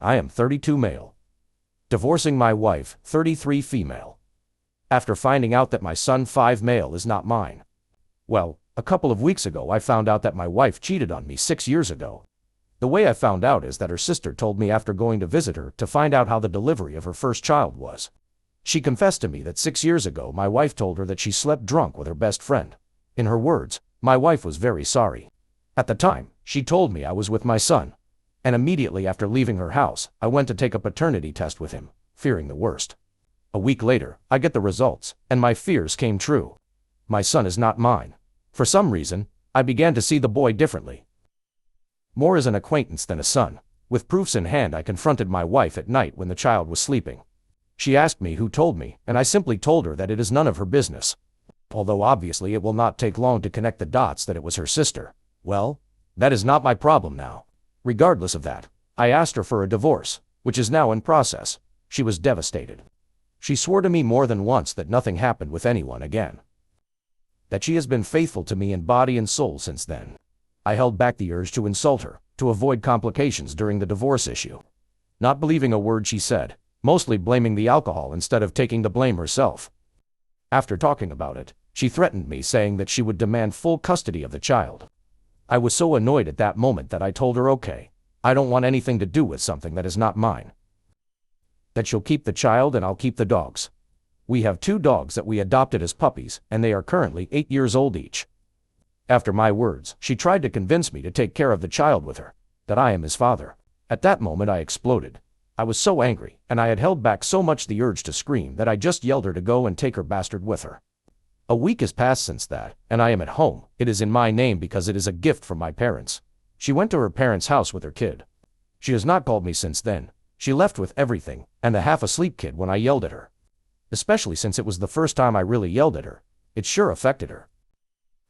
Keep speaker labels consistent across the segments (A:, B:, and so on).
A: I am 32 male. Divorcing my wife, 33 female. After finding out that my son, 5 male, is not mine. Well, a couple of weeks ago I found out that my wife cheated on me 6 years ago. The way I found out is that her sister told me after going to visit her to find out how the delivery of her first child was. She confessed to me that 6 years ago my wife told her that she slept drunk with her best friend. In her words, my wife was very sorry. At the time, she told me I was with my son. And immediately after leaving her house, I went to take a paternity test with him, fearing the worst. A week later, I get the results, and my fears came true. My son is not mine. For some reason, I began to see the boy differently. More as an acquaintance than a son. With proofs in hand, I confronted my wife at night when the child was sleeping. She asked me who told me, and I simply told her that it is none of her business. Although obviously it will not take long to connect the dots that it was her sister. Well, that is not my problem now. Regardless of that, I asked her for a divorce, which is now in process. She was devastated. She swore to me more than once that nothing happened with anyone again. That she has been faithful to me in body and soul since then. I held back the urge to insult her, to avoid complications during the divorce issue. Not believing a word she said, mostly blaming the alcohol instead of taking the blame herself. After talking about it, she threatened me, saying that she would demand full custody of the child. I was so annoyed at that moment that I told her, okay, I don't want anything to do with something that is not mine. That she'll keep the child and I'll keep the dogs. We have 2 dogs that we adopted as puppies, and they are currently 8 years old each. After my words, she tried to convince me to take care of the child with her, that I am his father. At that moment I exploded. I was so angry, and I had held back so much the urge to scream that I just yelled her to go and take her bastard with her. A week has passed since that, and I am at home. It is in my name because it is a gift from my parents. She went to her parents' house with her kid. She has not called me since then. She left with everything, and the half-asleep kid when I yelled at her. Especially since it was the first time I really yelled at her. It sure affected her.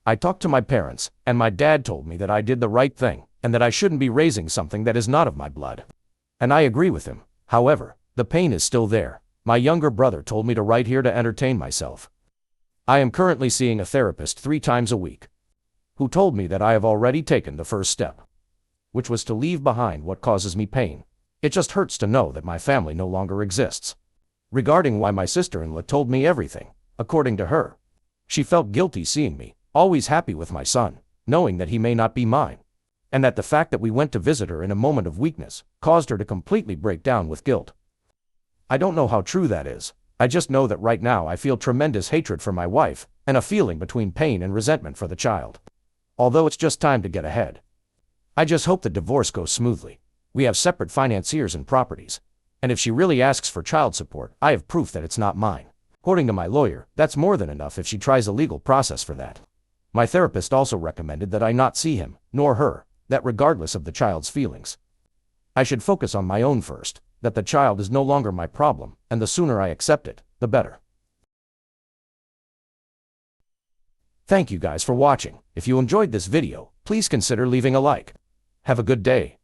A: I talked to my parents, and my dad told me that I did the right thing, and that I shouldn't be raising something that is not of my blood. And I agree with him. However, the pain is still there. My younger brother told me to write here to entertain myself. I am currently seeing a therapist 3 times a week, who told me that I have already taken the first step, which was to leave behind what causes me pain. It just hurts to know that my family no longer exists. Regarding why my sister-in-law told me everything, according to her, she felt guilty seeing me, always happy with my son, knowing that he may not be mine, and that the fact that we went to visit her in a moment of weakness caused her to completely break down with guilt. I don't know how true that is. I just know that right now I feel tremendous hatred for my wife, and a feeling between pain and resentment for the child. Although it's just time to get ahead. I just hope the divorce goes smoothly. We have separate financiers and properties. And if she really asks for child support, I have proof that it's not mine. According to my lawyer, that's more than enough if she tries a legal process for that. My therapist also recommended that I not see him, nor her, that regardless of the child's feelings, I should focus on my own first, that the child is no longer my problem, and the sooner I accept it, the better. Thank you guys for watching. If you enjoyed this video, please consider leaving a like. Have a good day.